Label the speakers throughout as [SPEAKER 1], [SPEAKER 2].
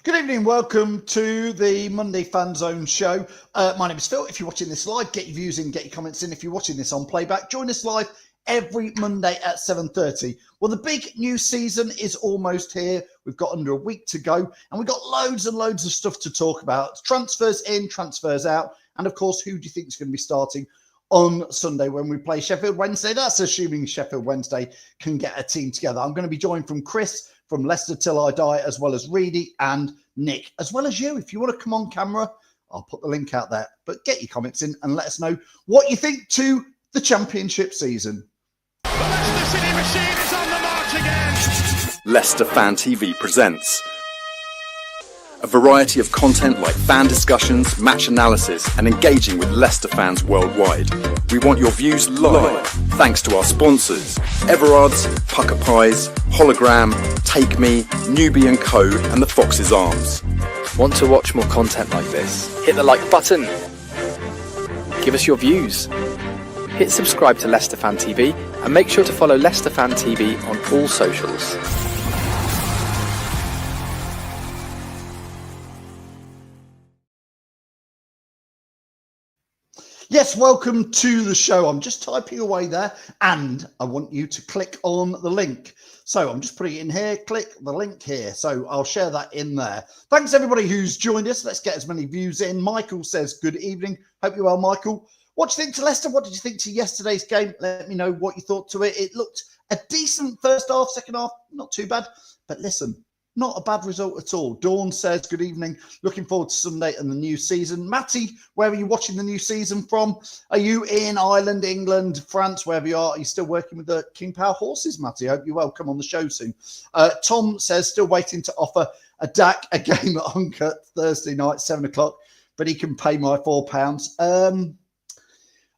[SPEAKER 1] Good evening, welcome to the Monday Fan Zone show. My name is Phil. If you're watching this live, get your views in, get your comments in. If you're watching this on playback, join us live every Monday at 7:30. Well, the big new season is almost here. We've got under a week to go, and we've got loads and loads of stuff to talk about. Transfers in, transfers out, and of course, who do you think is going to be starting on Sunday when we play Sheffield Wednesday? That's assuming Sheffield Wednesday can get a team together. I'm going to be joined from Chris from Leicester Till I Die, as well as Reedy and Nick, as well as you. If you want to come on camera, I'll put the link out there. But get your comments in and let us know what you think to the Championship season.
[SPEAKER 2] The Leicester City machine is on the march again.
[SPEAKER 3] Leicester Fan TV presents a variety of content like fan discussions, match analysis, and engaging with Leicester fans worldwide. We want your views live, thanks to our sponsors, Everard's, Pucker Pies, Hologram, Take Me, Newbie & Co, and the Fox's Arms.
[SPEAKER 4] Want to watch more content like this? Hit the like button. Give us your views. Hit subscribe to Leicester Fan TV and make sure to follow Leicester Fan TV on all socials.
[SPEAKER 1] Yes, welcome to the show. I'm just typing away there, and I want you to click on the link. So I'm just putting it in here, click the link here. So I'll share that in there. Thanks everybody who's joined us. Let's get as many views in. Michael says, good evening. Hope you're well, Michael. What do you think to Leicester? What did you think to yesterday's game? Let me know what you thought to it. It looked a decent first half, second half, not too bad. But listen, not a bad result at all. Dawn says, good evening. Looking forward to Sunday and the new season. Matty, where are you watching the new season from? Are you in Ireland, England, France, wherever you are? Are you still working with the King Power horses, Matty? I hope you're welcome on the show soon. Tom says, still waiting to offer a DAC a game at Hunker Thursday night, 7 o'clock, but he can pay my £4.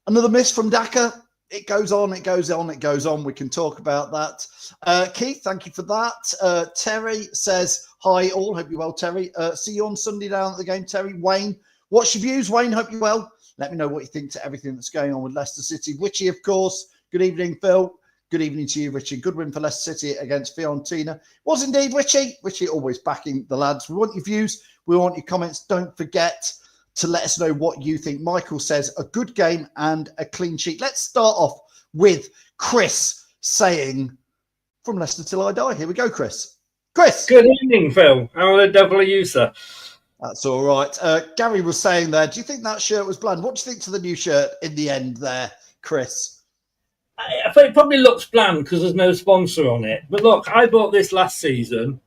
[SPEAKER 1] Another miss from Daka. It goes on, it goes on, it goes on. We can talk about that. Keith, thank you for that. Terry says, hi all. Hope you're well, Terry. See you on Sunday down at the game, Terry. Wayne, what's your views, Wayne? Hope you're well. Let me know what you think to everything that's going on with Leicester City. Richie, of course. Good evening, Phil. Good evening to you, Richie. Good win for Leicester City against Fiorentina. Was indeed, Richie. Richie always backing the lads. We want your views. We want your comments. Don't forget to let us know what you think. Michael says, a good game and a clean sheet. Let's start off with Chris saying, from Leicester Till I Die. Here we go, Chris. Chris.
[SPEAKER 5] Good evening, Phil. How the devil are you, sir?
[SPEAKER 1] That's all right. Gary was saying there, do you think that shirt was bland? What do you think to the new shirt in the end there, Chris?
[SPEAKER 5] I think it probably looks bland because there's no sponsor on it. But look, I bought this last season.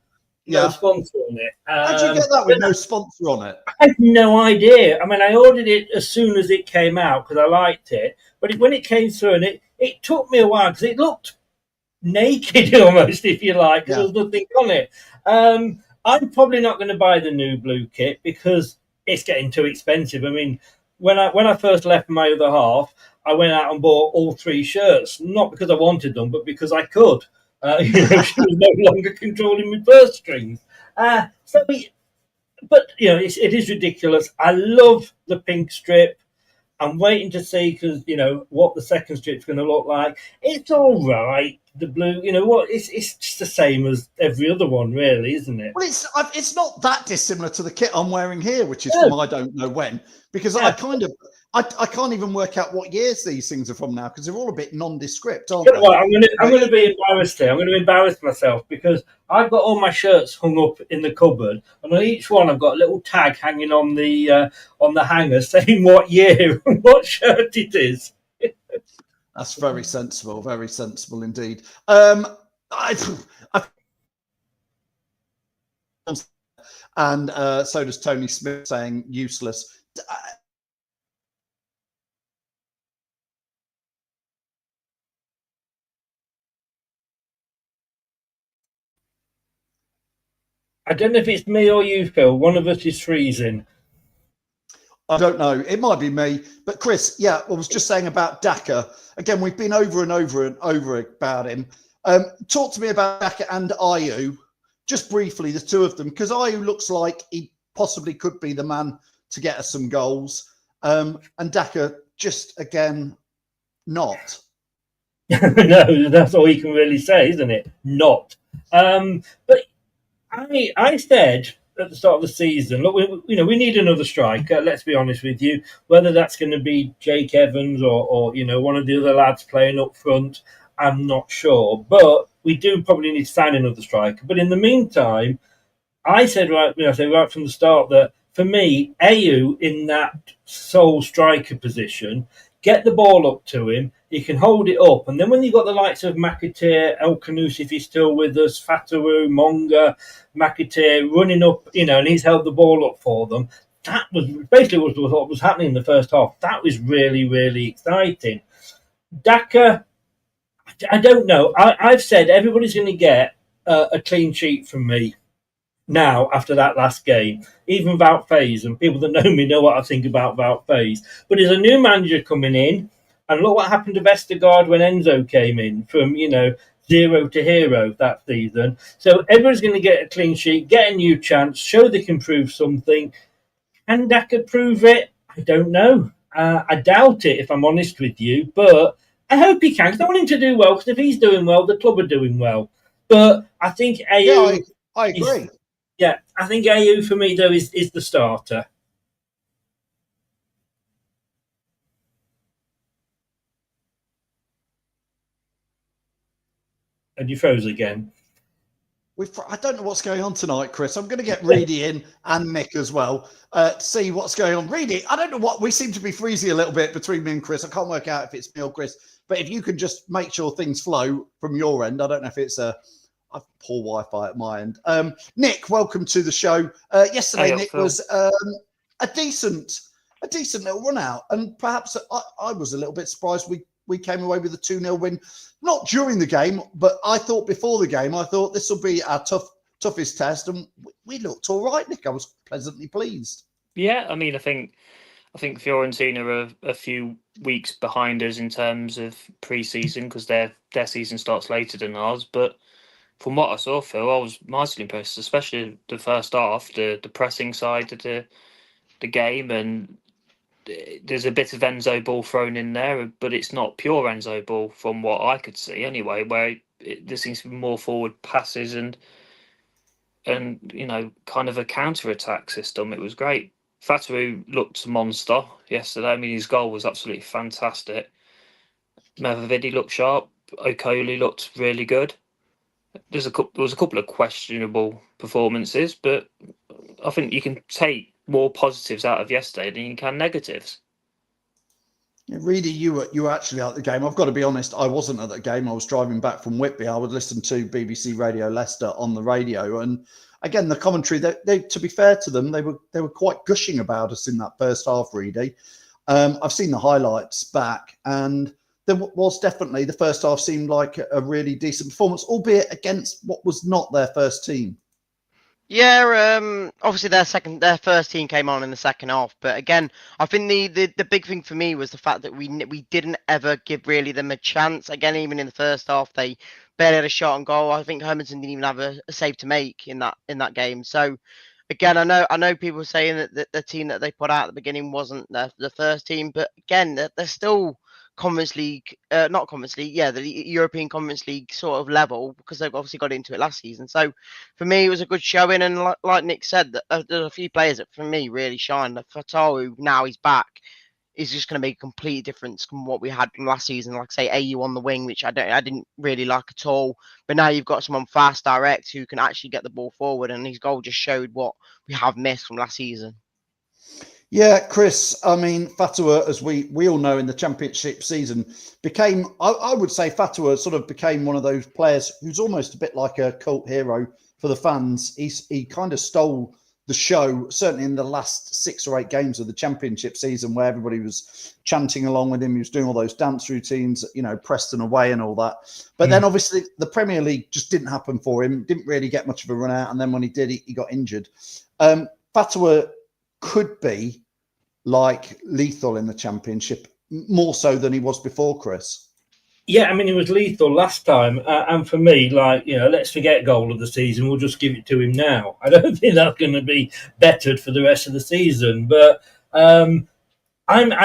[SPEAKER 5] No sponsor on it.
[SPEAKER 1] How'd you get that with no sponsor on it?
[SPEAKER 5] I have no idea. I mean, I ordered it as soon as it came out because I liked it. But when it came through, and it took me a while because it looked naked almost, if you like, because there was nothing on it. I'm probably not going to buy the new blue kit because it's getting too expensive. I mean, when I first left my other half, I went out and bought all 3 shirts, not because I wanted them, but because I could. She was no longer controlling my purse strings. But it is ridiculous. I love the pink strip. I'm waiting to see because what the second strip's going to look like. It's all right. The blue, it's just the same as every other one, really, isn't it?
[SPEAKER 1] Well, it's not that dissimilar to the kit I'm wearing here, which is from I don't know when, because I can't even work out what years these things are from now because they're all a bit nondescript, aren't they?
[SPEAKER 5] Well, I'm going to be embarrassed here. I'm going to embarrass myself because I've got all my shirts hung up in the cupboard, and on each one I've got a little tag hanging on the hanger saying what year and what shirt it is.
[SPEAKER 1] That's very sensible indeed. And so does Tony Smith saying useless.
[SPEAKER 5] I don't know if it's me or you, Phil. One of us is freezing.
[SPEAKER 1] I don't know. It might be me. But Chris, I was just saying about Daka. Again, we've been over and over and over about him. Talk to me about Daka and Ayew. just briefly, the two of them, because Ayew looks like he possibly could be the man to get us some goals. And Daka, just again, not.
[SPEAKER 5] No, that's all you can really say, isn't it? Not. But I said at the start of the season, look, we need another striker. Let's be honest with you. Whether that's going to be Jake Evans or one of the other lads playing up front, I'm not sure. But we do probably need to sign another striker. But in the meantime, I said right from the start that for me, Ayew in that sole striker position, get the ball up to him. He can hold it up, and then when you've got the likes of McAteer, El Kanous, if he's still with us, Fatawu, Monga, McAteer running up, and he's held the ball up for them. That was basically what was happening in the first half. That was really, really exciting. Daka, I don't know. I've said everybody's going to get a clean sheet from me now after that last game, even Wout Faes, and people that know me know what I think about Wout Faes. But there's a new manager coming in, and look what happened to Vestergaard when Enzo came in from, zero to hero that season. So everyone's going to get a clean sheet, get a new chance, show they can prove something. Can Daka prove it? I don't know. I doubt it, if I'm honest with you, but I hope he can, because I want him to do well, because if he's doing well, the club are doing well. But I think Ayew...
[SPEAKER 1] Yeah, I agree.
[SPEAKER 5] I think Ayew for me, though, is the starter. And you froze again.
[SPEAKER 1] I don't know what's going on tonight, Chris. I'm going to get Reedy in and Nick as well to see what's going on. Reedy, I don't know what... We seem to be freezing a little bit between me and Chris. I can't work out if it's me or Chris. But if you can just make sure things flow from your end. I don't know if it's a poor Wi-Fi at my end. Nick, welcome to the show. Yesterday, Nick, was a decent little run out. And perhaps I was a little bit surprised we came away with a 2-0 win. Not during the game, but I thought before the game, this will be our toughest test. And we looked all right, Nick. I was pleasantly pleased.
[SPEAKER 6] Yeah, I mean, I think Fiorentina are a few weeks behind us in terms of pre-season because their season starts later than ours. But from what I saw, Phil, I was mightily impressed, especially the first half, the pressing side of the game, and there's a bit of Enzo ball thrown in there, but it's not pure Enzo ball from what I could see anyway, where there seems to be more forward passes and kind of a counter-attack system. It was great. Fatawu looked a monster yesterday. I mean, his goal was absolutely fantastic. Mavavidi looked sharp. Okoli looked really good. There was a couple of questionable performances, but I think you can take more positives out of yesterday than you can negatives.
[SPEAKER 1] Yeah, Reedy, you were actually at the game. I've got to be honest, I wasn't at the game. I was driving back from Whitby. I would listen to BBC Radio Leicester on the radio, and again, the commentary. They to be fair to them, they were quite gushing about us in that first half. Reedy, I've seen the highlights back, and there was definitely the first half seemed like a really decent performance, albeit against what was not their first team.
[SPEAKER 7] Yeah, obviously their first team came on in the second half, but again, I think the big thing for me was the fact that we didn't ever give really them a chance. Again, even in the first half, they barely had a shot on goal. I think Hermanson didn't even have a save to make in that game. So, again, I know people saying that the team that they put out at the beginning wasn't the first team, but again, they're still Conference League, not Conference League, the European Conference League sort of level, because they've obviously got into it last season. So for me, it was a good showing, and like Nick said, there's a few players that for me really shined. Fatawu, now he's back, is just going to make a complete difference from what we had last season. Like I say, Ayew on the wing, which I didn't really like at all. But now you've got someone fast, direct, who can actually get the ball forward, and his goal just showed what we have missed from last season.
[SPEAKER 1] Yeah, Chris, I mean, Fatawu, as we all know, in the championship season, became, I would say Fatawu sort of became one of those players who's almost a bit like a cult hero for the fans. He kind of stole the show, certainly in the last 6 or 8 games of the championship season, where everybody was chanting along with him. He was doing all those dance routines, Preston away and all that. But then obviously the Premier League just didn't happen for him, didn't really get much of a run out. And then when he did, he got injured. Fatawu could be like lethal in the championship, more so than he was before, Chris.
[SPEAKER 5] Yeah, I mean, he was lethal last time. And for me, let's forget goal of the season. We'll just give it to him now. I don't think that's going to be bettered for the rest of the season. But I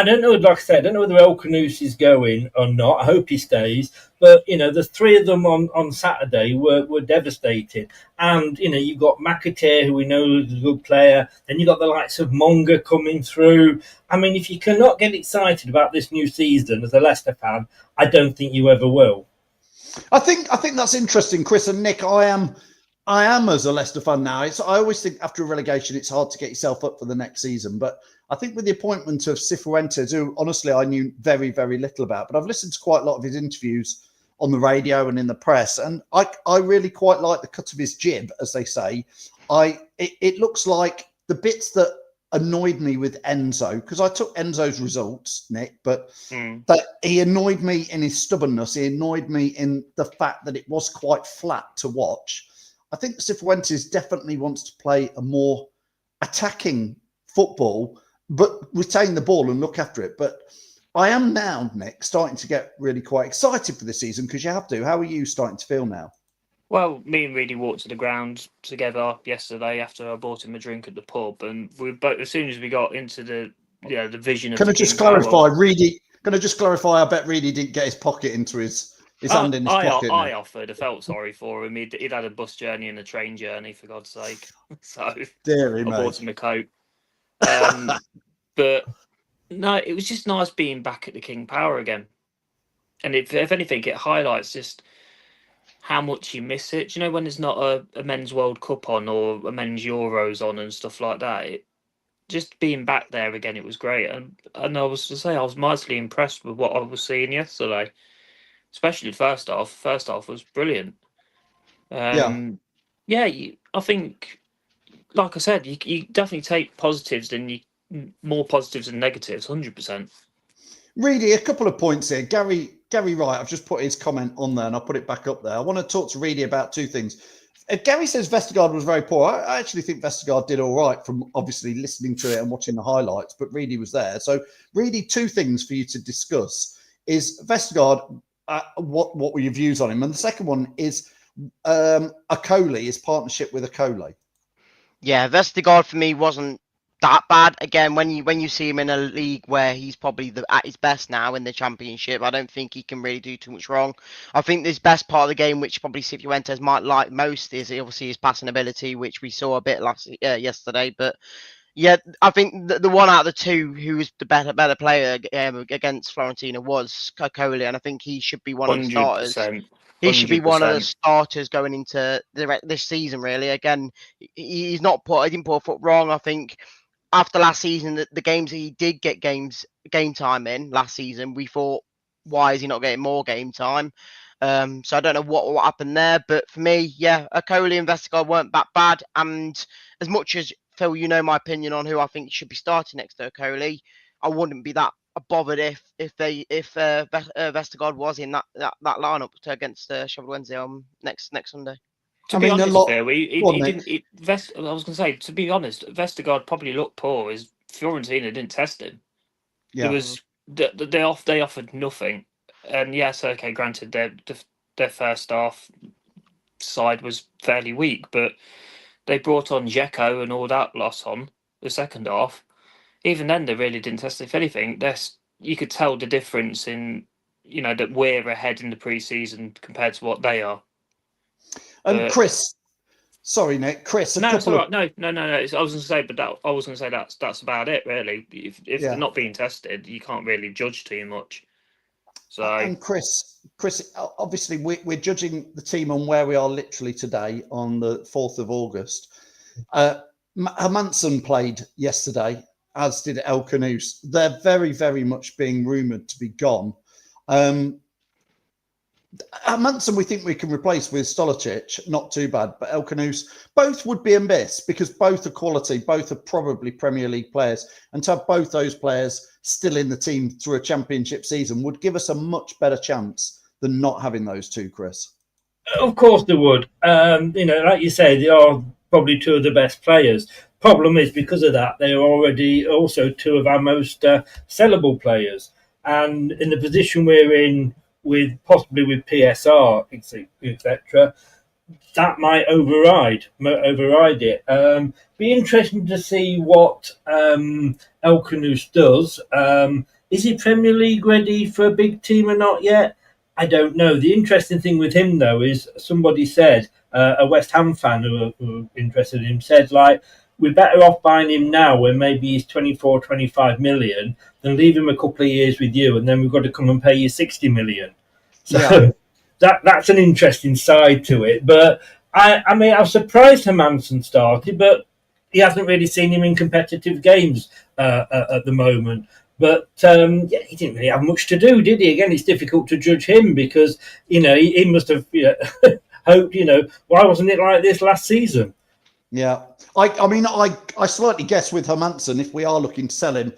[SPEAKER 5] don't know, like I said, I don't know whether El Canouse is going or not. I hope he stays. But, the three of them on Saturday were devastating. And, you've got McAteer, who we know is a good player. Then you've got the likes of Monga coming through. I mean, if you cannot get excited about this new season as a Leicester fan, I don't think you ever will.
[SPEAKER 1] I think that's interesting, Chris and Nick. I am as a Leicester fan now. I always think after a relegation, it's hard to get yourself up for the next season. But I think with the appointment of Cifuentes, who honestly I knew very, very little about, but I've listened to quite a lot of his interviews on the radio and in the press, and I really quite like the cut of his jib, as they say. It looks like the bits that annoyed me with Enzo, because I took Enzo's results, Nick, but that he annoyed me in his stubbornness. He annoyed me in the fact that it was quite flat to watch. I think Cifuentes definitely wants to play a more attacking football, but retain the ball and look after it. But I am now, Nick, starting to get really quite excited for this season, because you have to. How are you starting to feel now?
[SPEAKER 6] Well, me and Reedy walked to the ground together yesterday after I bought him a drink at the pub, and we both, as soon as we got into the vision of.
[SPEAKER 1] Can I just clarify, Reedy? Can I just clarify? I bet Reedy didn't get his pocket into his hand in his pocket.
[SPEAKER 6] I offered. I felt sorry for him. He'd had a bus journey and a train journey, for God's sake. So I bought him a Coke. But no, it was just nice being back at the King Power again. And if anything, it highlights just how much you miss it. Do you know when there's not a men's World Cup on or a men's Euros on and stuff like that? Just being back there again, it was great. And I was to say, I was mightily impressed with what I was seeing yesterday, especially the first half. First half was brilliant. I think, like I said, you definitely take positives than more positives than negatives, 100%.
[SPEAKER 1] Reedy, a couple of points here. Gary Wright, I've just put his comment on there and I'll put it back up there. I want to talk to Reedy about two things. Gary says Vestergaard was very poor. I actually think Vestergaard did all right from obviously listening to it and watching the highlights, but Reedy was there. So, Reedy, two things for you to discuss is Vestergaard, what were your views on him? And the second one is Akoli, his partnership with Akoli.
[SPEAKER 7] Yeah, Vestergaard for me wasn't that bad. Again, when you see him in a league where he's probably at his best now in the Championship, I don't think he can really do too much wrong. I think this best part of the game, which probably Cifuentes might like most, is obviously his passing ability, which we saw a bit yesterday. But yeah, I think the one out of the two who was the better player against Florentina was Akoli, and I think he should be one of the starters.
[SPEAKER 6] 100%.
[SPEAKER 7] He should be one of the starters going into this season. Really, again, he didn't put a foot wrong. I think after last season, the games he did get game time in last season, we thought, why is he not getting more game time? So I don't know what happened there, but for me, yeah, Akoli and Vestergaard weren't that bad. And as much as Phil, you know my opinion on who I think should be starting next to Akoli, I wouldn't be that bothered if Vestergaard was in that lineup against Sheffield Wednesday on next Sunday.
[SPEAKER 6] To be honest, Phil, I was going to say, to be honest, Vestergaard probably looked poor. Fiorentina didn't test him.
[SPEAKER 1] Yeah.
[SPEAKER 6] It was they offered nothing, and yes, okay, granted, their first half side was fairly weak, but they brought on Dzeko and all that loss on the second half. Even then, they really didn't test. If anything, you could tell the difference in that we're ahead in the pre-season compared to what they are.
[SPEAKER 1] And Chris, sorry, Nick. Chris,
[SPEAKER 6] no, it's all right. No. I was going to say, that's about it, really. If they're not being tested, you can't really judge too much. So,
[SPEAKER 1] and Chris, obviously, we're judging the team on where we are literally today on the 4th of August. Hermansen played yesterday, as did El Canouse. They're very, very much being rumoured to be gone. Hermansen, we think we can replace with Stolicic, not too bad, but El Canouse, both would be a miss because both are quality, both are probably Premier League players, and to have both those players still in the team through a Championship season would give us a much better chance than not having those two, Chris.
[SPEAKER 5] Of course they would. Like you say, they are probably two of the best players. Problem is, because of that, they are already also two of our most sellable players. And in the position we're in possibly with PSR, etc., that might override it. Be interesting to see what Elkanus does. Is he Premier League ready for a big team or not yet? I don't know. The interesting thing with him, though, is somebody said, a West Ham fan who were interested in him said, like, we're better off buying him now when maybe he's 24, 25 million than leave him a couple of years with you and then we've got to come and pay you 60 million. So that's an interesting side to it. But I mean, I was surprised Hermansen started, but he hasn't really seen him in competitive games at the moment. But he didn't really have much to do, did he? Again, it's difficult to judge him because, he must have hoped, why wasn't it like this last season?
[SPEAKER 1] Yeah. I mean, I slightly guess with Hermansen, if we are looking to sell him,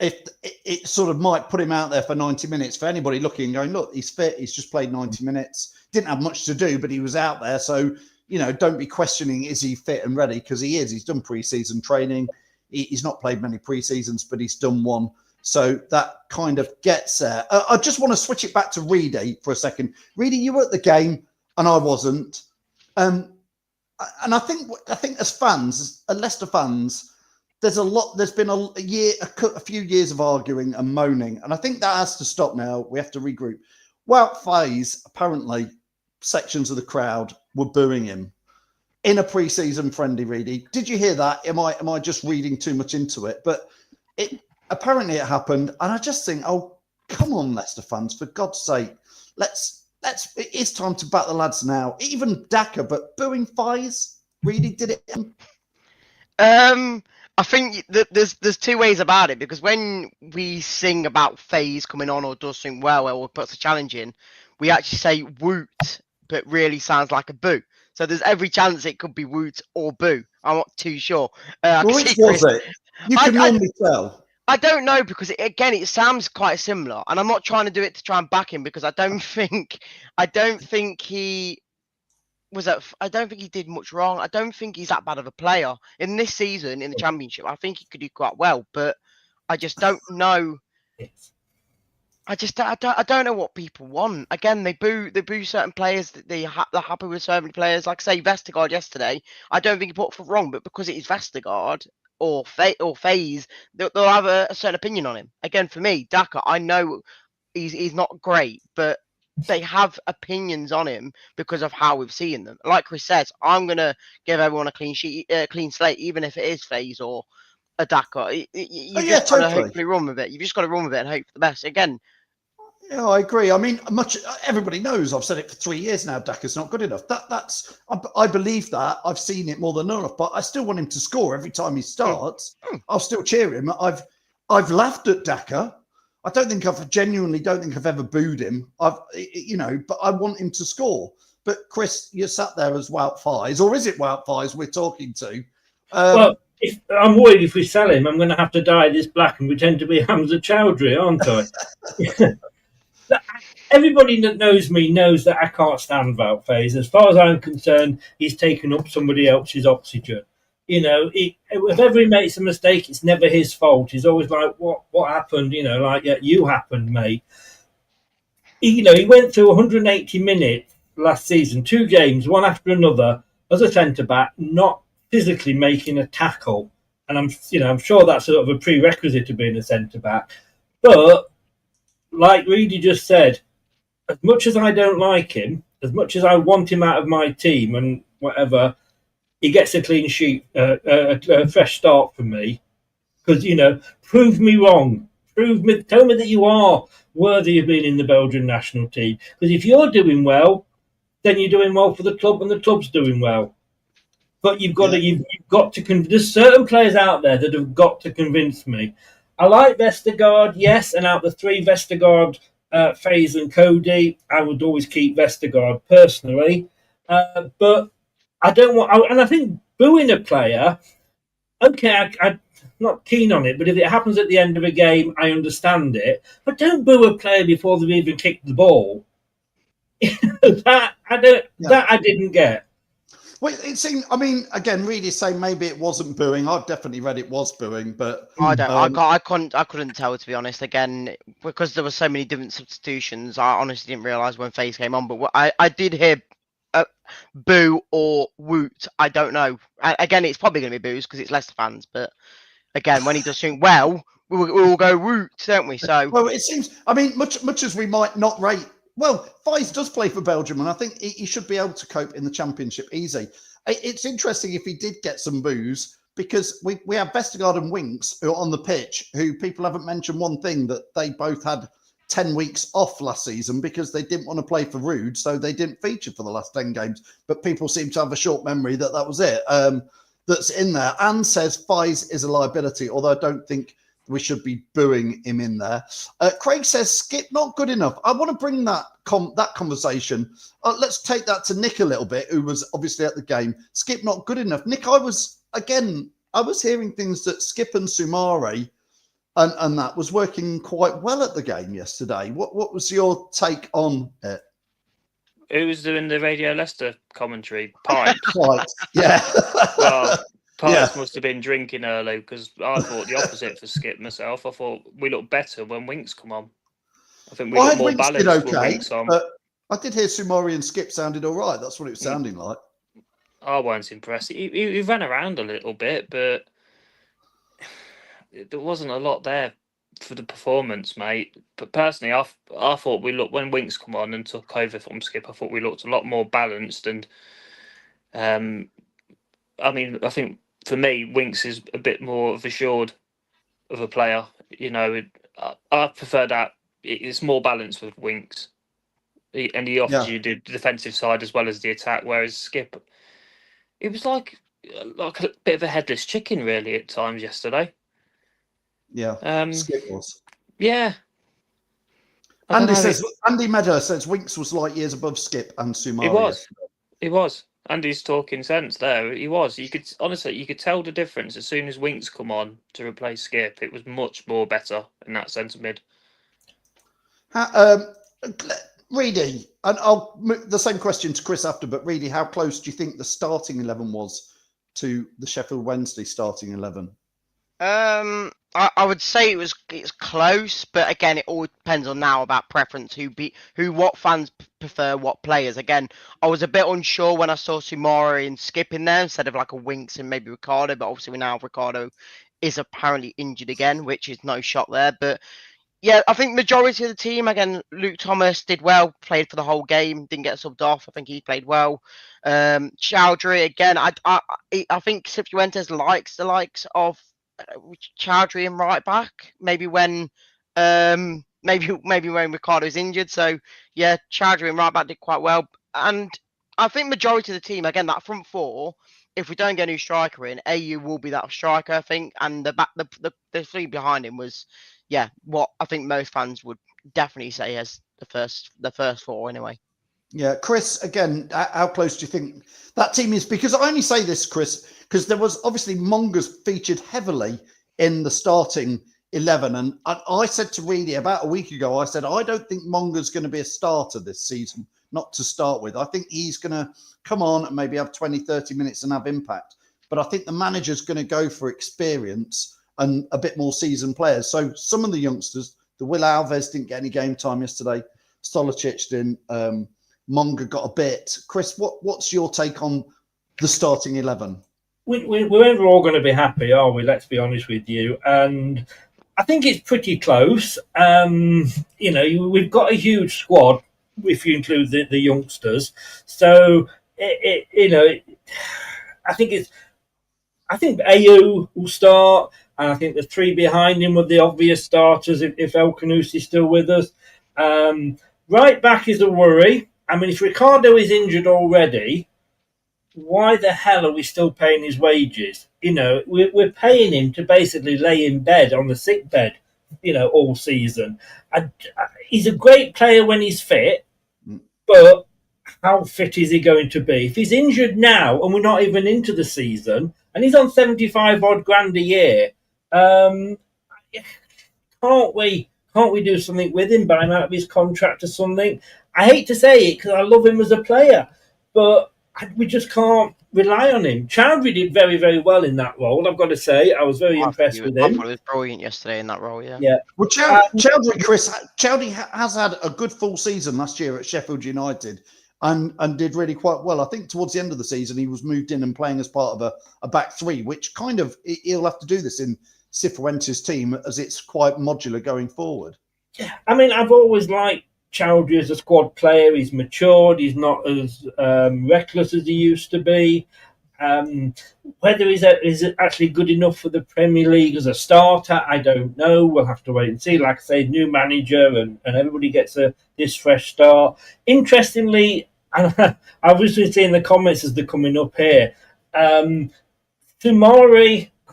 [SPEAKER 1] if it sort of might put him out there for 90 minutes for anybody looking, going, look, he's fit, he's just played 90 minutes, didn't have much to do, but he was out there. So, don't be questioning, is he fit and ready? Because he is. He's done pre-season training. He's not played many pre-seasons, but he's done one. So that kind of gets there. I just want to switch it back to Reedy for a second. Reedy, you were at the game and I wasn't. And I think as fans, as Leicester fans, there's been a few years of arguing and moaning. And I think that has to stop now. We have to regroup. Wout Faes, apparently, sections of the crowd were booing him in a pre-season friendly, Reedy. Did you hear that? Am I just reading too much into it? But apparently it happened. And I just think, oh, come on, Leicester fans, for God's sake, it is time to bat the lads now. Even Daka, but booing Faes, Reedy did it.
[SPEAKER 7] I think there's two ways about it, because when we sing about Faes coming on or does something well or puts a challenge in, we actually say woot, but really sounds like a boo. So there's every chance it could be woot or boo. I'm not too sure.
[SPEAKER 1] Which was it? You can normally tell.
[SPEAKER 7] I don't know, because it sounds quite similar, and I'm not trying to do it to try and back him, because I don't think he did much wrong. I don't think he's that bad of a player in this season in the Championship. I think he could do quite well, but I just don't know. I don't know what people want. Again, they boo certain players. They're happy with certain players. Like, say, Vestergaard yesterday. I don't think he put for wrong, but because it is Vestergaard or Faes, they'll have a certain opinion on him. Again, for me, Daka, I know he's not great, but they have opinions on him because of how we've seen them. Like Chris says, I'm gonna give everyone a clean slate, even if it is Faes or a Daka. You just gotta hopefully run with it. You've just got to run with it and hope for the best. Again.
[SPEAKER 1] Yeah, I agree. I mean, everybody knows. I've said it for 3 years now. Daka's not good enough. I believe that. I've seen it more than enough, but I still want him to score every time he starts. I'll still cheer him. I've laughed at Daka. I genuinely don't think I've ever booed him. But I want him to score. But Chris, you're sat there as Wout Faes, or is it Wout Faes we're talking to?
[SPEAKER 5] Well, I'm worried if we sell him, I'm going to have to dye this black and pretend to be Hamza Chowdhury, aren't I? Everybody that knows me knows that I can't stand Wout Faes. As far as I'm concerned, he's taken up somebody else's oxygen. If ever he makes a mistake, it's never his fault. He's always like, what happened? You happened, mate. He went through 180 minutes last season, 2 games, one after another, as a centre-back, not physically making a tackle. And I'm sure that's sort of a prerequisite to being a centre-back. But, like Reedy just said, as much as I don't like him, as much as I want him out of my team and whatever, he gets a clean sheet, a fresh start from me. Because, prove me wrong. Tell me that you are worthy of being in the Belgian national team. Because if you're doing well, then you're doing well for the club and the club's doing well. But you've got to there's certain players out there that have got to convince me. I like Vestergaard, yes, and out of the 3, Vestergaard, Faes and Cody, I would always keep Vestergaard personally. But I don't want, and I think booing a player, okay, I'm not keen on it, but if it happens at the end of a game, I understand it. But don't boo a player before they've even kicked the ball. That I didn't get.
[SPEAKER 1] Well, it seemed. I mean, again, Reedy's saying maybe it wasn't booing. I've definitely read it was booing, but
[SPEAKER 7] I couldn't tell, to be honest. Again, because there were so many different substitutions, I honestly didn't realise when FaZe came on. But I did hear boo or woot. I don't know. Again, it's probably going to be boos because it's Leicester fans. But again, when he does something well, we will go woot, don't we? So
[SPEAKER 1] well, it seems. I mean, much as we might not rate. Well, FaZe does play for Belgium, and I think he should be able to cope in the Championship easy. It's interesting if he did get some boos, because we have Vestergaard and Winks who are on the pitch, who people haven't mentioned one thing, that they both had 10 weeks off last season because they didn't want to play for Rude, so they didn't feature for the last 10 games. But people seem to have a short memory that was it. That's in there. Anne says FaZe is a liability, although I don't think we should be booing him in there. Craig says Skip not good enough. I want to bring that conversation. Let's take that to Nick a little bit, who was obviously at the game. Skip not good enough. Nick, I was hearing things that Skip and Sumari and that was working quite well at the game yesterday. What was your take on it?
[SPEAKER 6] Who was doing the Radio Leicester commentary? Pipes.
[SPEAKER 1] Right. Yeah.
[SPEAKER 6] Well, Pipes must have been drinking early, because I thought the opposite for Skip myself. I thought we looked better when Winks come on. I think we looked more balanced with Winks on.
[SPEAKER 1] But I did hear Sumari and Skip sounded all right. That's what it was sounding like.
[SPEAKER 6] I wasn't impressed. He ran around a little bit, but there wasn't a lot there for the performance, mate. But personally, I thought we looked, when Winks come on and took over from Skip, I thought we looked a lot more balanced. And I mean, I think for me, Winks is a bit more of assured of a player. You know, I prefer that. It's more balanced with Winks. And he offers you the defensive side as well as the attack, whereas Skip, it was like a bit of a headless chicken, really, at times yesterday.
[SPEAKER 1] Yeah, Skip was.
[SPEAKER 6] Yeah.
[SPEAKER 1] Andy Meadow says Winks was light years above Skip and Sumari.
[SPEAKER 6] He was. Andy's talking sense there. He was. You could tell the difference as soon as Winks come on to replace Skip. It was much more better in that centre mid.
[SPEAKER 1] Reedy, and I'll the same question to Chris after, but Reedy, how close do you think the starting 11 was to the Sheffield Wednesday starting 11?
[SPEAKER 7] I would say it's close, but again, it all depends on now about preference. What fans prefer, what players. Again, I was a bit unsure when I saw Sumari and Skip in there instead of like a Winks and maybe Ricardo, but obviously we now have Ricardo is apparently injured again, which is no shock there. But yeah, I think majority of the team, again, Luke Thomas did well, played for the whole game, didn't get subbed off. I think he played well. Chowdhury, again, I think Cifuentes likes the likes of Chowdhury and right back. Maybe when Ricardo's injured. So yeah, Chowdhury and right back did quite well. And I think majority of the team, again, that front four, if we don't get a new striker in, AU will be that striker, I think. And the three behind him was, what I think most fans would definitely say as the first four anyway.
[SPEAKER 1] Yeah, Chris, again, how close do you think that team is? Because I only say this, Chris, because there was obviously Mongas featured heavily in the starting 11. And I said to Reedy about a week ago, I said, I don't think Monga's going to be a starter this season, not to start with. I think he's going to come on and maybe have 20, 30 minutes and have impact. But I think the manager's going to go for experience and a bit more seasoned players. So some of the youngsters, the Will Alves didn't get any game time yesterday. Stolicic didn't. Monga got a bit. Chris, what's your take on the starting 11?
[SPEAKER 5] We're never all going to be happy, are we? Let's be honest with you. And I think it's pretty close. We've got a huge squad if you include the youngsters. So I think AU will start, and I think the three behind him were the obvious starters if El Khanous is still with us. Right back is a worry. I mean, if Ricardo is injured already, why the hell are we still paying his wages? We're paying him to basically lay in bed on the sick bed, all season. He's a great player when he's fit, but how fit is he going to be? If he's injured now and we're not even into the season and he's on 75 odd grand a year, can't we do something with him, buy him out of his contract or something? I hate to say it because I love him as a player, but we just can't rely on him. Chowdhury did very, very well in that role. I've got to say, I was very impressed with
[SPEAKER 7] I
[SPEAKER 5] him.
[SPEAKER 7] thought he was brilliant yesterday in that role. Yeah.
[SPEAKER 5] Yeah.
[SPEAKER 1] Well, Chowdhury has had a good full season last year at Sheffield United and did really quite well. I think towards the end of the season, he was moved in and playing as part of a back three, which kind of he'll have to do this in Cifuentes' team as it's quite modular going forward.
[SPEAKER 5] Yeah. I mean, I've always liked Chowdhury as a squad player. He's matured. He's not as reckless as he used to be. Whether he's actually good enough for the Premier League as a starter, I don't know. We'll have to wait and see. Like I say, new manager and everybody gets this fresh start. Interestingly, and I've recently seen the comments as they're coming up here. Sumari,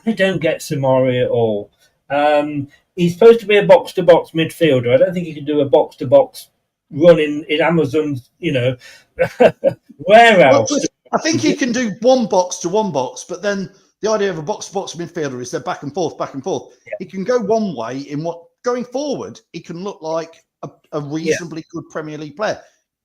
[SPEAKER 5] I don't get Sumari at all. He's supposed to be a box-to-box midfielder. I don't think he can do a box-to-box run in Amazon's, warehouse.
[SPEAKER 1] Well, I think he can do one box to one box, but then the idea of a box-to-box midfielder is they're back and forth, back and forth. Yeah. He can go one way going forward, he can look like a reasonably good Premier League player.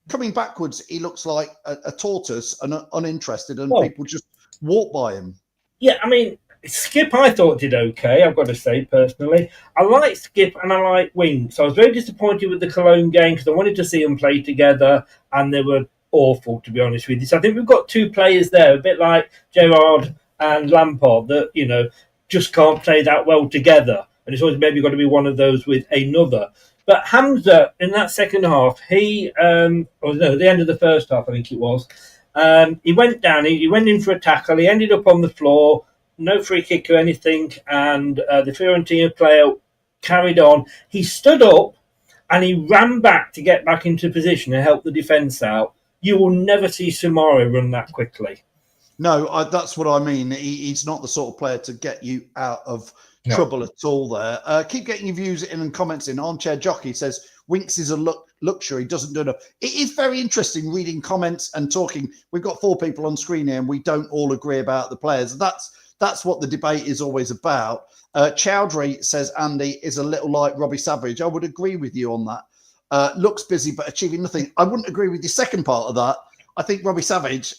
[SPEAKER 1] Coming backwards, he looks like a tortoise and uninterested, and people just walk by him.
[SPEAKER 5] Yeah, I mean, Skip I thought did okay, I've got to say, personally. I like Skip and I like Winks. I was very disappointed with the Cologne game because I wanted to see them play together, and they were awful, to be honest with you. So I think we've got two players there, a bit like Gerrard and Lampard, that, just can't play that well together. And it's always maybe got to be one of those with another. But Hamza, in that second half, the end of the first half, I think it was, he went down, he went in for a tackle, he ended up on the floor, no free kick or anything, and the Fiorentina player carried on. He stood up and he ran back to get back into position and help the defence out. You will never see Sumari run that quickly.
[SPEAKER 1] No, that's what I mean. He's not the sort of player to get you out of trouble at all there. Keep getting your views in and comments in. Armchair Jockey says, Winks is a luxury, doesn't do enough. It is very interesting reading comments and talking. We've got 4 people on screen here and we don't all agree about the players. That's what the debate is always about. Chowdhury says, Andy, is a little like Robbie Savage. I would agree with you on that. Looks busy but achieving nothing. I wouldn't agree with the second part of that. I think Robbie Savage,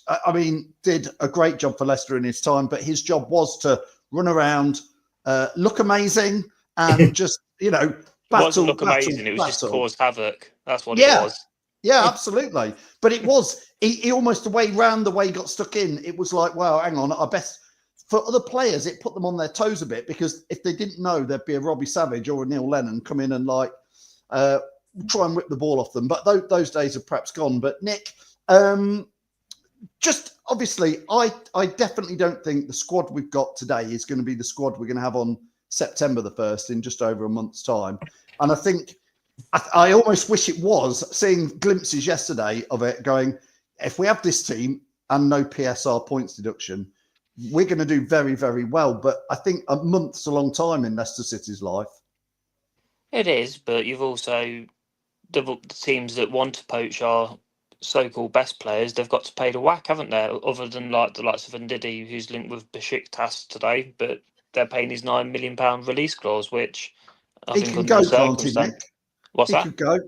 [SPEAKER 1] did a great job for Leicester in his time, but his job was to run around, look amazing, and just, battle.
[SPEAKER 6] It wasn't look amazing, it was just cause havoc. That's what it was.
[SPEAKER 1] Yeah, absolutely. But it was, he almost the way round the way he got stuck in, it was like, wow, hang on, I best... For other players, it put them on their toes a bit, because if they didn't know, there'd be a Robbie Savage or a Neil Lennon come in and try and whip the ball off them. But those days are perhaps gone. But Nick, just obviously, I definitely don't think the squad we've got today is going to be the squad we're going to have on September the 1st in just over a month's time. And I think I almost wish it was, seeing glimpses yesterday of it going, if we have this team and no PSR points deduction, we're going to do very, very well. But I think a month's a long time in Leicester City's life.
[SPEAKER 6] It is, but you've also, the teams that want to poach our so-called best players, they've got to pay the whack, haven't they? Other than like the likes of Ndidi, who's linked with Besiktas today, but they're paying his £9 million release clause, which I think
[SPEAKER 1] can go, can't he, Nick?
[SPEAKER 6] What's that?
[SPEAKER 1] Could go.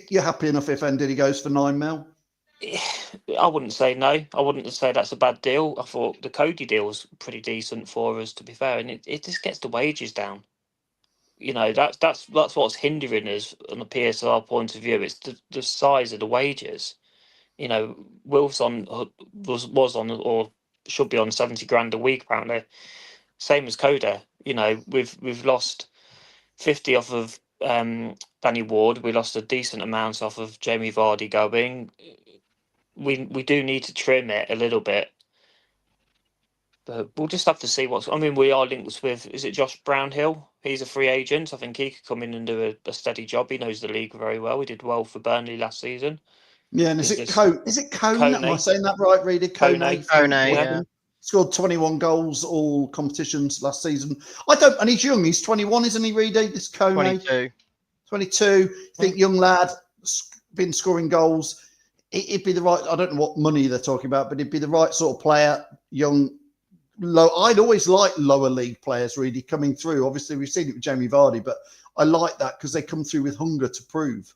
[SPEAKER 1] You're happy enough if Ndidi goes for $9 million?
[SPEAKER 6] I wouldn't say no. I wouldn't say that's a bad deal. I thought the Cody deal was pretty decent for us, to be fair, and it just gets the wages down. That's what's hindering us on the PSR point of view. It's the size of the wages. Wilf's was on or should be on 70 grand a week apparently. Same as Coda. We've lost 50 off of Danny Ward. We lost a decent amount off of Jamie Vardy going. We do need to trim it a little bit. But we'll just have to see we are linked with, is it Josh Brownhill? He's a free agent. I think he could come in and do a steady job. He knows the league very well. He did well for Burnley last season.
[SPEAKER 1] Yeah, and is it Kone? Am I saying that right, Reedy?
[SPEAKER 7] Kone, yeah.
[SPEAKER 1] Scored 21 goals all competitions last season. And he's young. He's 21, isn't he, Reedy? This Kone? 22. I think young lad, been scoring goals. It'd be the right, I don't know what money they're talking about, but it'd be the right sort of player, young, low. I'd always like lower league players really coming through. Obviously, we've seen it with Jamie Vardy, but I like that because they come through with hunger to prove.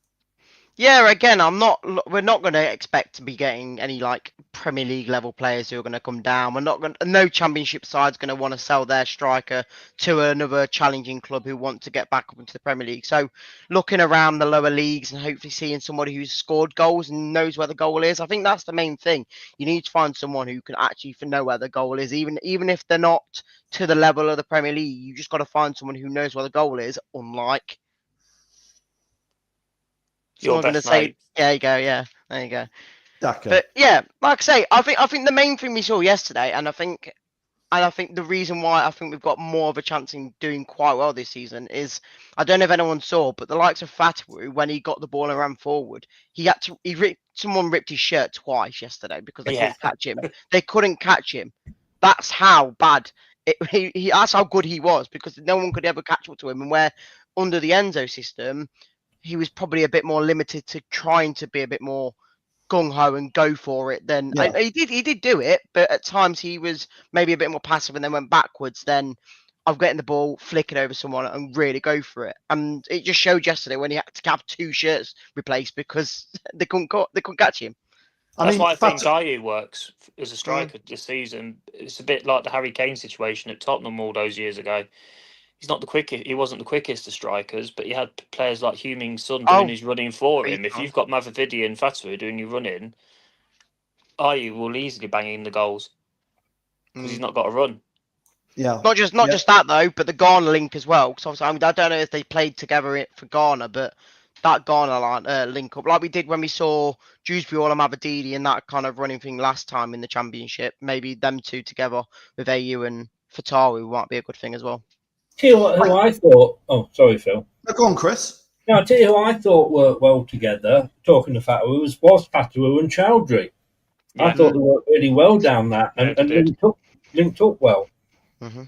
[SPEAKER 7] Yeah, again, we're not going to expect to be getting any like Premier League level players who are going to come down. We're not going. No Championship side's going to want to sell their striker to another challenging club who want to get back up into the Premier League. So, looking around the lower leagues and hopefully seeing somebody who's scored goals and knows where the goal is. I think that's the main thing. You need to find someone who can actually know where the goal is, even if they're not to the level of the Premier League. You just got to find someone who knows where the goal is. Unlike
[SPEAKER 6] Your
[SPEAKER 7] someone's going to
[SPEAKER 6] best
[SPEAKER 7] say,
[SPEAKER 6] mate.
[SPEAKER 7] "There you go, yeah, there you go."
[SPEAKER 1] Daka.
[SPEAKER 7] But yeah, like I say, I think the main thing we saw yesterday, and I think the reason why I think we've got more of a chance in doing quite well this season is I don't know if anyone saw, but the likes of Fatawu, when he got the ball and ran forward, someone ripped his shirt twice yesterday because they
[SPEAKER 6] Yeah.
[SPEAKER 7] couldn't catch him. They couldn't catch him. That's how bad that's how good he was, because no one could ever catch up to him. And where under the Enzo system, he was probably a bit more limited to trying to be a bit more gung ho and go for it. Then
[SPEAKER 1] Yeah.
[SPEAKER 7] he did do it, but at times he was maybe a bit more passive and then went backwards. Then of getting the ball, flick it over someone, and really go for it. And it just showed yesterday when he had to have two shirts replaced because they couldn't catch him.
[SPEAKER 6] That's why I think
[SPEAKER 1] Fatu-
[SPEAKER 6] Ayew works as a striker this season. It's a bit like the Harry Kane situation at Tottenham all those years ago. He's not the quickest. He wasn't the quickest of strikers, but he had players like Heung-min Son doing his running for him. If you've got Mavrovidi and Fatu doing your running, Ayew will easily bang in the goals because he's not got a run.
[SPEAKER 1] yeah.
[SPEAKER 7] Not just that though, but the Ghana link as well. Because obviously, I don't know if they played together for Ghana, but that Ghana link up, like we did when we saw Dewsbury or Mavadidi and that kind of running thing last time in the Championship. Maybe them two together with AU and Fatawu might be a good thing as well.
[SPEAKER 5] Tell you what, who I thought. Oh, sorry, Phil.
[SPEAKER 1] No, go on, Chris.
[SPEAKER 5] No, I'll tell you who I thought worked well together, talking to Fatawu, was Fatawu and Chowdhury. I
[SPEAKER 6] Yeah.
[SPEAKER 5] thought they worked really well down that
[SPEAKER 6] Yeah,
[SPEAKER 5] and
[SPEAKER 6] they did.
[SPEAKER 5] linked up well.
[SPEAKER 7] Mm-hmm.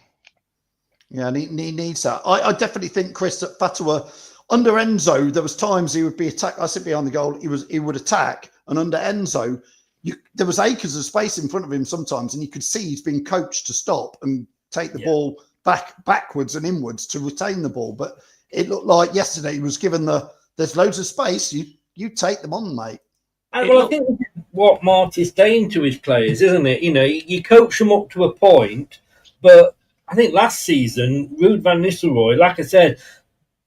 [SPEAKER 1] Yeah, and he needs that. I definitely think, Chris, that Fatawa, under Enzo, there was times he would be attacked. I sit behind the goal. He would attack, and under Enzo, there was acres of space in front of him sometimes, and you could see he's been coached to stop and take the ball backwards and inwards to retain the ball. But it looked like yesterday he was given there's loads of space. You take them on, mate.
[SPEAKER 5] I think this is what Marty's saying to his players, isn't it? You know, you coach them up to a point, but I think last season, Ruud van Nistelrooy, like I said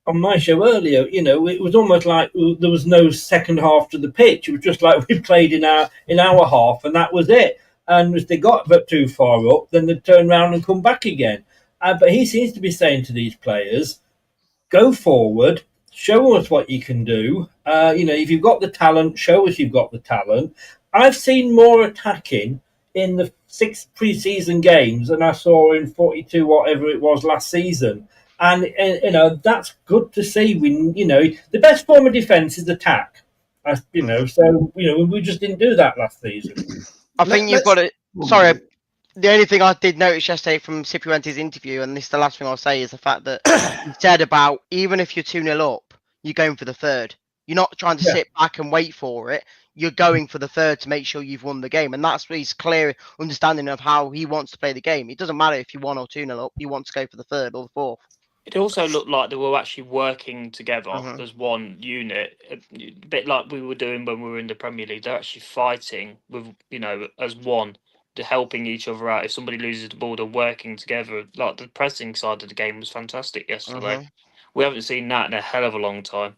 [SPEAKER 5] on my show earlier, you know, it was almost like there was no second half to the pitch. It was just like we played in our half, and that was it. And if they got a bit too far up, then they'd turn around and come back again. But he seems to be saying to these players, go forward, show us what you can do. If you've got the talent, show us you've got the talent. I've seen more attacking in the 6 pre-season games than I saw in 42, whatever it was last season. And that's good to see. The best form of defence is attack. So we just didn't do that last season.
[SPEAKER 7] I think you've got it. Sorry, the only thing I did notice yesterday from Ciprianti's interview, and this is the last thing I'll say, is the fact that he said about even if you're 2-0 up, you're going for the third. You're not trying to sit back and wait for it. You're going for the third to make sure you've won the game. And that's his clear understanding of how he wants to play the game. It doesn't matter if you're 1 or 2-0 up, you want to go for the third or the fourth.
[SPEAKER 6] It also looked like they were actually working together as one unit, a bit like we were doing when we were in the Premier League. They're actually fighting with, as one, to helping each other out. If somebody loses the ball, they're working together. Like the pressing side of the game was fantastic yesterday. We haven't seen that in a hell of a long time.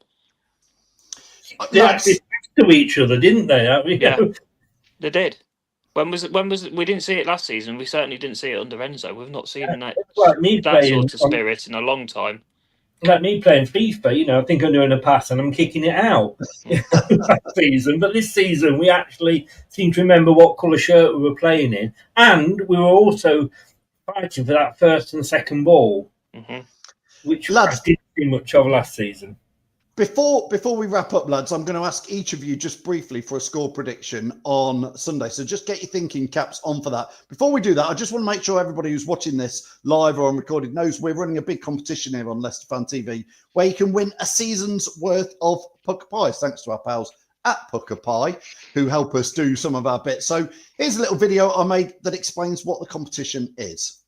[SPEAKER 5] They actually to each other, didn't they?
[SPEAKER 6] Yeah, they did. When was it? We didn't see it last season. We certainly didn't see it under Enzo. We've not seen that sort of spirit in a long time.
[SPEAKER 5] Like me playing FIFA, I think I'm doing a pass and I'm kicking it out last season. But this season, we actually seem to remember what colour shirt we were playing in, and we were also fighting for that first and second ball, which I didn't see much of last season.
[SPEAKER 1] Before we wrap up, lads, I'm going to ask each of you just briefly for a score prediction on Sunday. So just get your thinking caps on for that. Before we do that, I just want to make sure everybody who's watching this live or on recorded knows we're running a big competition here on Leicester Fan TV where you can win a season's worth of Pucker Pies, thanks to our pals at Pucker Pie, who help us do some of our bits. So here's a little video I made that explains what the competition is.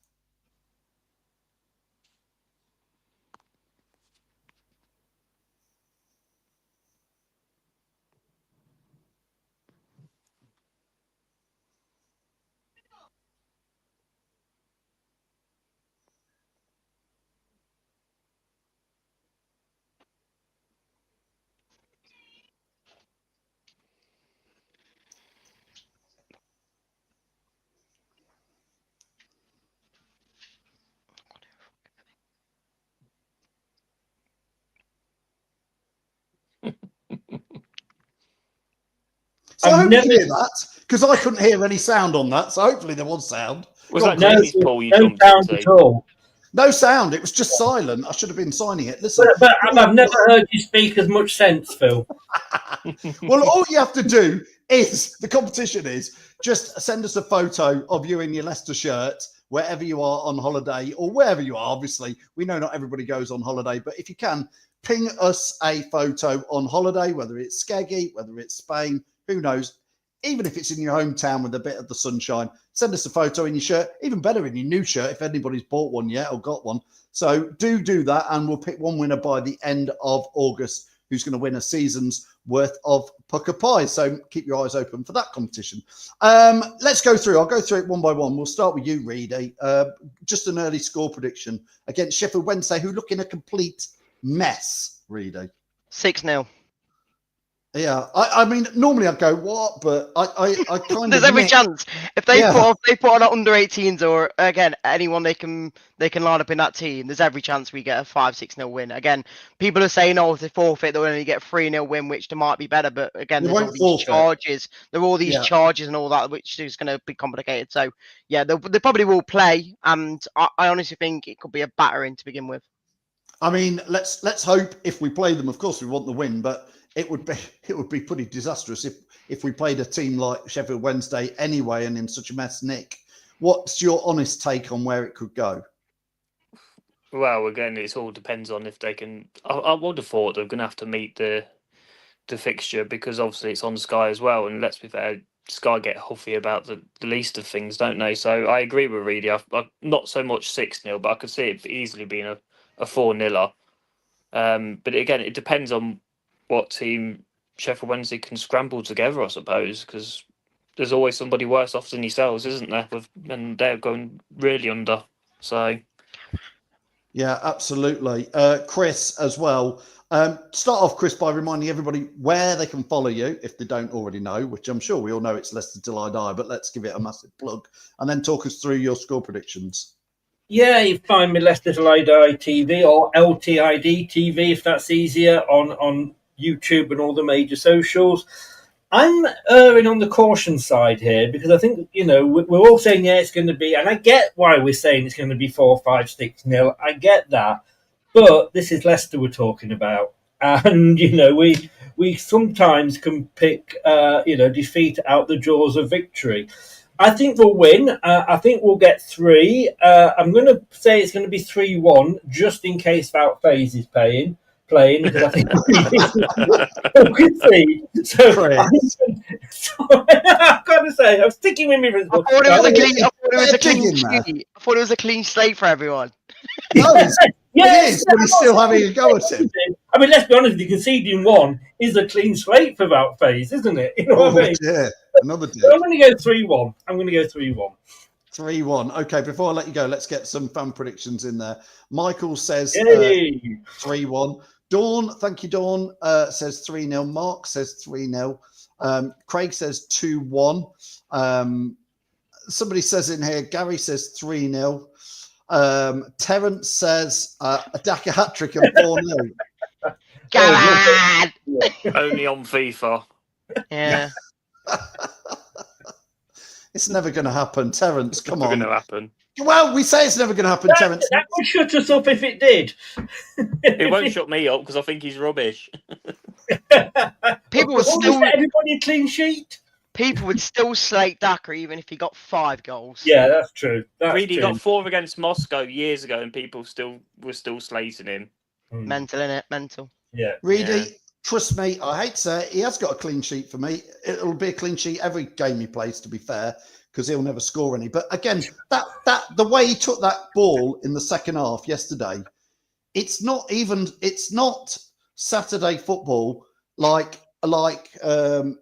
[SPEAKER 1] So I
[SPEAKER 5] I've
[SPEAKER 1] hope
[SPEAKER 5] never
[SPEAKER 1] you hear that, because I couldn't hear any sound on that. So hopefully there was sound.
[SPEAKER 6] Was
[SPEAKER 1] Go
[SPEAKER 6] that
[SPEAKER 1] on, Chris.
[SPEAKER 6] Jamie's pool you
[SPEAKER 5] no
[SPEAKER 6] jumped
[SPEAKER 5] sound at
[SPEAKER 6] into?
[SPEAKER 5] all.
[SPEAKER 1] No sound. It was just silent. I should have been signing it. Listen.
[SPEAKER 5] But I've never heard you speak as much sense, Phil.
[SPEAKER 1] Well, all you have to do is, the competition is, just send us a photo of you in your Leicester shirt, wherever you are on holiday, or wherever you are. Obviously, we know not everybody goes on holiday, but if you can, ping us a photo on holiday, whether it's Skeggy, whether it's Spain, who knows. Even if it's in your hometown with a bit of the sunshine, send us a photo in your shirt. Even better, in your new shirt, if anybody's bought one yet or got one. So do that, and we'll pick one winner by the end of August who's going to win a season's worth of Pucker Pies. So keep your eyes open for that competition. Let's go through. I'll go through it one by one. We'll start with you, Reedy. Just an early score prediction against Sheffield Wednesday, who look in a complete mess, Reedy.
[SPEAKER 7] 6-0.
[SPEAKER 1] Yeah, I mean, normally I'd go what, but I kind
[SPEAKER 7] There's
[SPEAKER 1] of
[SPEAKER 7] every chance if they
[SPEAKER 1] Yeah.
[SPEAKER 7] put on under 18s or again anyone they can line up in that team. There's every chance we get a 5-6-0 win. Again, people are saying, oh, if they forfeit, they'll only get a 3-0 win, which they might be better. But again,
[SPEAKER 1] They
[SPEAKER 7] there's all
[SPEAKER 1] won't
[SPEAKER 7] these
[SPEAKER 1] forfeit.
[SPEAKER 7] charges. There are all these
[SPEAKER 1] Yeah.
[SPEAKER 7] charges and all that, which is going to be complicated. So yeah, they probably will play, and I honestly think it could be a battering to begin with.
[SPEAKER 1] I mean, let's hope if we play them. Of course, we want the win, but it would be pretty disastrous if we played a team like Sheffield Wednesday anyway and in such a mess. Nick, what's your honest take on where it could go?
[SPEAKER 6] Well, again, it all depends on if they can. I would have thought they're going to have to meet the fixture, because obviously it's on Sky as well. And let's be fair, Sky get huffy about the least of things, don't they? So I agree with Reedy. I not so much 6-0, but I could see it easily being a 4-0. But again, it depends on what team Sheffield Wednesday can scramble together, I suppose, because there's always somebody worse off than yourselves, isn't there? And they're going really under. So
[SPEAKER 1] Yeah, absolutely. Chris as well. Start off, Chris, by reminding everybody where they can follow you if they don't already know, which I'm sure we all know it's Leicester Till I Die, but let's give it a massive plug and then talk us through your score predictions.
[SPEAKER 5] Yeah, you find me Leicester Till I Die TV or LTID TV if that's easier on YouTube and all the major socials. I'm erring on the caution side here because I think, we're all saying, yeah, it's going to be, and I get why we're saying it's going to be 4-5-6-0. I get that. But this is Leicester we're talking about. And, we sometimes can pick, defeat out the jaws of victory. I think we'll win. I think we'll get 3. I'm going to say it's going to be 3-1, just in case Wout Faes is playing, because I think we'll concede. So I've got to say, I'm sticking with me.
[SPEAKER 7] I thought it was a clean slate for everyone.
[SPEAKER 1] No, it is, but he's still having a go at him.
[SPEAKER 5] I mean, let's be honest, the conceding 1 is a clean slate for Wout Faes, isn't it? You know what I mean?
[SPEAKER 1] Yeah, another day.
[SPEAKER 5] So I'm going to go 3-1.
[SPEAKER 1] 3-1. Okay, before I let you go, let's get some fan predictions in there. Michael says 3-1. Dawn, thank you, Dawn, says 3-0. Mark says 3-0. Craig says 2-1. Somebody says in here, Gary says 3-0. Terence says a Daka hat-trick and 4-0.
[SPEAKER 7] God!
[SPEAKER 6] only on FIFA.
[SPEAKER 7] Yeah.
[SPEAKER 1] It's never going to happen, Terence. Come
[SPEAKER 6] Never
[SPEAKER 1] on.
[SPEAKER 6] going to happen.
[SPEAKER 1] Well, we say it's never going to happen, Terence.
[SPEAKER 5] That would shut us up if it did.
[SPEAKER 6] It won't shut me up because I think he's rubbish.
[SPEAKER 7] People would
[SPEAKER 5] everybody a clean sheet.
[SPEAKER 7] People would still slate Daka even if he got 5 goals.
[SPEAKER 5] Yeah, that's true.
[SPEAKER 6] Reedy got 4 against Moscow years ago, and people were still slating him.
[SPEAKER 7] Mental, innit? Mental.
[SPEAKER 5] Yeah.
[SPEAKER 1] Reedy, trust me, I hate to say it, he has got a clean sheet for me. It'll be a clean sheet every game he plays, to be fair, because he'll never score any. But again, that the way he took that ball in the second half yesterday, it's not Saturday football like Leicester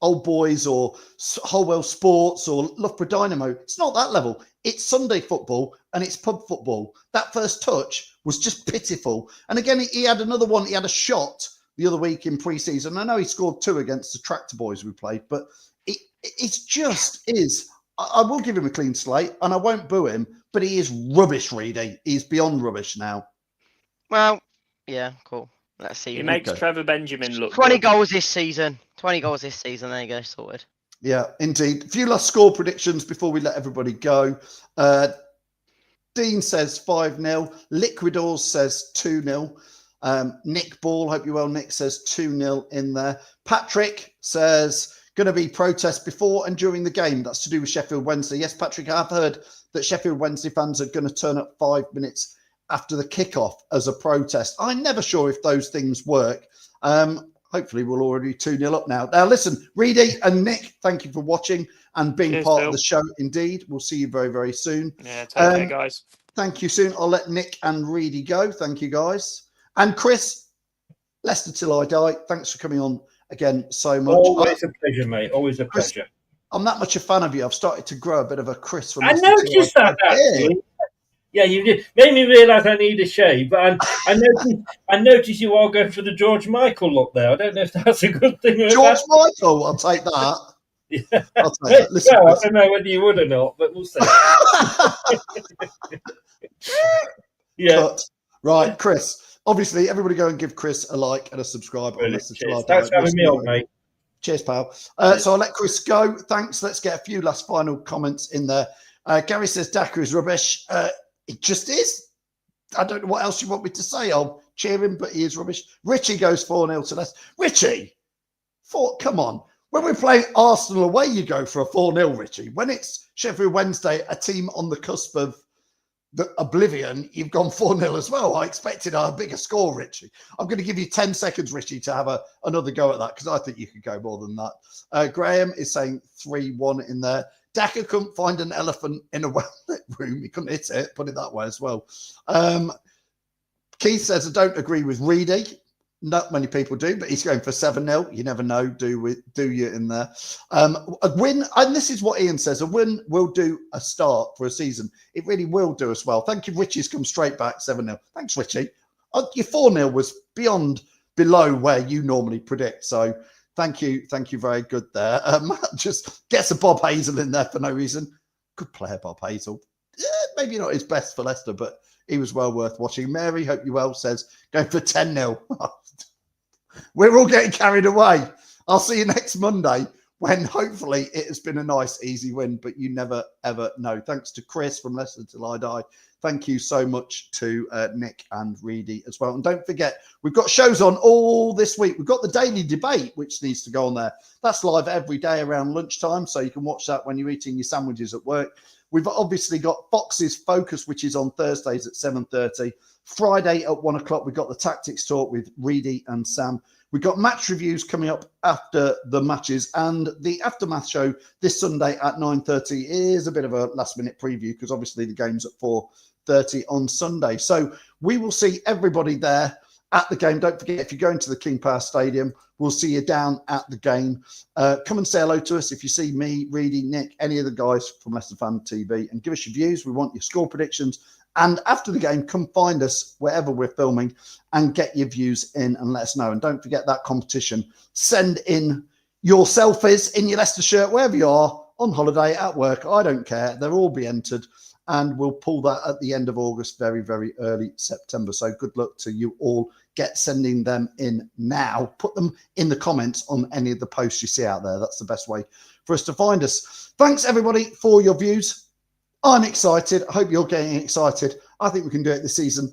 [SPEAKER 1] Old Boys or Holwell Sports or Loughborough Dynamo. It's not that level. It's Sunday football and it's pub football. That first touch was just pitiful. And again, he had another one. He had a shot the other week in pre-season. I know he scored 2 against the Tractor Boys we played, but it just is. I will give him a clean slate and I won't boo him, but he is rubbish, Reedy. He's beyond rubbish now.
[SPEAKER 7] Well, yeah, cool. Let's see.
[SPEAKER 6] He makes Trevor Benjamin look
[SPEAKER 7] 20
[SPEAKER 6] good.
[SPEAKER 7] goals this season. 20 goals this season. There you go, sorted.
[SPEAKER 1] Yeah, indeed. A few last score predictions before we let everybody go. Dean says 5-0. Liquidors says 2-0. Nick Ball, hope you're well, Nick, says 2-0 in there. Patrick says going to be protests before and during the game. That's to do with Sheffield Wednesday. Yes, Patrick, I've heard that Sheffield Wednesday fans are going to turn up 5 minutes after the kickoff as a protest. I'm never sure if those things work. Hopefully we'll already 2-0 up now. Now listen, Reedy and Nick, thank you for watching and being part of the show. Indeed, we'll see you very, very soon.
[SPEAKER 6] Yeah, take care, guys.
[SPEAKER 1] Thank you soon. I'll let Nick and Reedy go. Thank you, guys. And Chris, Leicester till I die. Thanks for coming on again so much.
[SPEAKER 5] Always a pleasure, mate. Always a pleasure.
[SPEAKER 1] I'm that much a fan of you. I've started to grow a bit of a Chris from
[SPEAKER 5] I noticed that, actually. Yeah, you did. Made me realise I need a shave. But I noticed you all going for the George Michael look there. I don't know if that's a good thing or
[SPEAKER 1] George Michael, I'll take that.
[SPEAKER 5] Yeah.
[SPEAKER 1] I'll take that. Listen,
[SPEAKER 5] well, I don't know whether you would or not, but we'll see. Yeah.
[SPEAKER 1] Cut. Right, Chris. Obviously, everybody go and give Chris a like and a subscribe.
[SPEAKER 5] Thanks for having me on, mate.
[SPEAKER 1] Cheers, pal. So I'll let Chris go. Thanks. Let's get a few last final comments in there. Gary says Daka is rubbish. It just is. I don't know what else you want me to say. I'll cheer him, but he is rubbish. Richie goes 4-0 to Leicester. Richie, come on. When we're playing Arsenal away, you go for a 4-0, Richie. When it's Sheffield Wednesday, a team on the cusp of the oblivion, you've gone 4-0 as well. I expected a bigger score, Richie. I'm going to give you 10 seconds, Richie, to have another go at that because I think you could go more than that. Graham is saying 3-1 in there. Daka couldn't find an elephant in a well-lit room. He couldn't hit it, put it that way as well. Keith says, I don't agree with Reedy. Not many people do, but he's going for 7-0. You never know, do you in there? A win, and this is what Ian says, a win will do a start for a season. It really will do us well. Thank you, Richie's come straight back, 7-0. Thanks, Richie. Your 4-0 was below where you normally predict, so thank you very good there. Matt just gets a Bob Hazel in there for no reason. Good player, Bob Hazel. Maybe not his best for Leicester, but he was well worth watching. Mary, hope you well, says going for 10-0. We're all getting carried away. I'll see you next Monday when hopefully it has been a nice, easy win, but you never, ever know. Thanks to Chris from Leicester Till I Die. Thank you so much to Nick and Reedy as well. And don't forget, we've got shows on all this week. We've got the daily debate, which needs to go on there. That's live every day around lunchtime, so you can watch that when you're eating your sandwiches at work. We've obviously got Fox's Focus, which is on Thursdays at 7:30. Friday at 1 o'clock, we've got the Tactics Talk with Reedy and Sam. We've got match reviews coming up after the matches, and the Aftermath show this Sunday at 9:30 is a bit of a last-minute preview because obviously the game's at 4:30 on Sunday. So we will see everybody there at the game. Don't forget, if you're going to the King Power Stadium, we'll see you down at the game. Come and say hello to us if you see me, Reedy, Nick, any of the guys from Leicester Fan TV, and give us your views. We want your score predictions. And after the game, come find us wherever we're filming and get your views in and let us know. And don't forget that competition. Send in your selfies in your Leicester shirt, wherever you are, on holiday, at work. I don't care. They'll all be entered. And we'll pull that at the end of August, very, very early September. So good luck to you all. Get sending them in now. Put them in the comments on any of the posts you see out there. That's the best way for us to find us. Thanks, everybody, for your views. I'm excited. I hope you're getting excited. I think we can do it this season.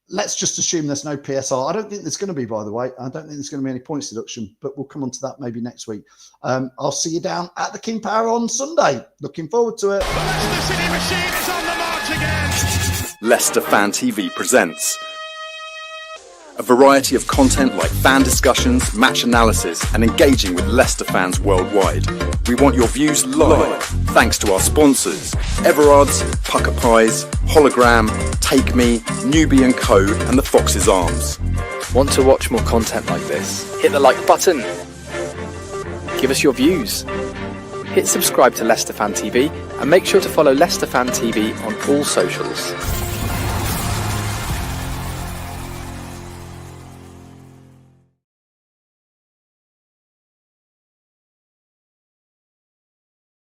[SPEAKER 1] Let's just assume there's no PSR. I don't think there's going to be, by the way. I don't think there's going to be any points deduction, but we'll come on to that maybe next week. I'll see you down at the King Power on Sunday. Looking forward to it.
[SPEAKER 2] The Leicester City machine is on the march again.
[SPEAKER 3] Leicester Fan TV presents a variety of content like fan discussions, match analysis, and engaging with Leicester fans worldwide. We want your views live, thanks to our sponsors, Everard's, Pucker Pies, Hologram, Take Me, Newbie & Co, and the Fox's Arms.
[SPEAKER 4] Want to watch more content like this? Hit the like button. Give us your views. Hit subscribe to Leicester Fan TV and make sure to follow Leicester Fan TV on all socials.